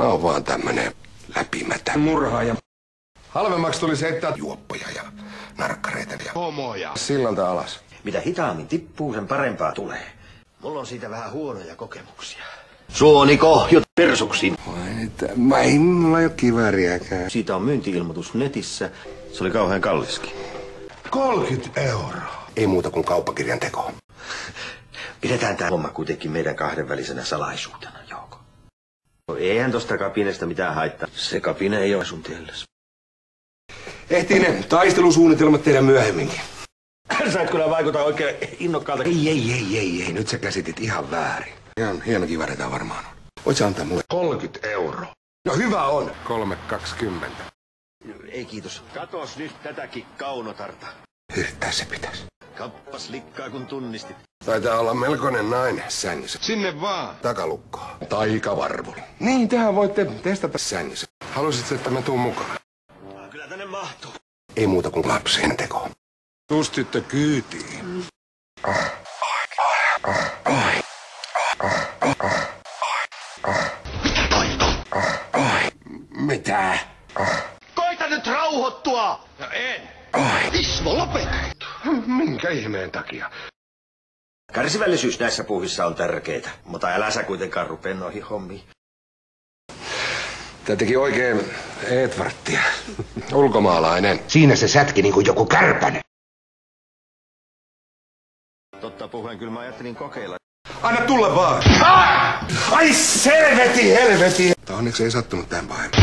Mä oon vaan tämmönen läpimätä murhaaja. Halvemmaksi tulisi heittää Juoppoja ja narkkareita ja homoja sillalta alas. Mitä hitaammin tippuu, sen parempaa tulee. Mulla on siitä vähän huonoja kokemuksia. Suoni kohjut persuksiin. Ei mulla ei oo kivääriäkään. Siitä on myynti-ilmoitus netissä. Se oli kauhean kalliskin. 30 €. Ei muuta kuin kauppakirjan teko. Pidetään tää homma kuitenkin meidän kahden välisenä salaisuutena, Jouko. Eihän tosta kapinesta mitään haittaa. Se kapine ei ole sun tiellesi. Ehtii ne taistelusuunnitelmat tehdä myöhemminkin. Sä et kyllä vaikuta oikein innokkaalta. Ei. Nyt sä käsitit ihan väärin. Ihan hieno kivääri tää varmaan on. Voit sä antaa mulle 30 €. No hyvä on. 3,20. Ei kiitos. Katos nyt tätäkin kaunotarta. Yrittää se pitäis. Kappas likkaa kun tunnistit. Taitaa olla melkoinen nainen sängyssä. Sinne vaan. Takalukkoa. Taikavarvuli. Niin, tehän voitte testata sängyssä. Halusit, että mä tuun mukaan? Kyllä tänne mahtuu. Ei muuta kuin lapsen teko. Tuus tyttö kyytiin. Mitä? Koita nyt rauhoittua! No en. Ismo, lopeta! Minkä ihmeen takia? Kärsivällisyys näissä puuhissa on tärkeitä, mutta älä sä kuitenkaan rupea noihin hommiin. Tää teki oikein Edvardia. Ulkomaalainen. Siinä se sätki niin kuin joku kärpänen. Totta puheen, kyllä mä ajattelin kokeilla. Anna tulla vaan! Ai helveti! Onneksi ei sattunut tämän pahemmin.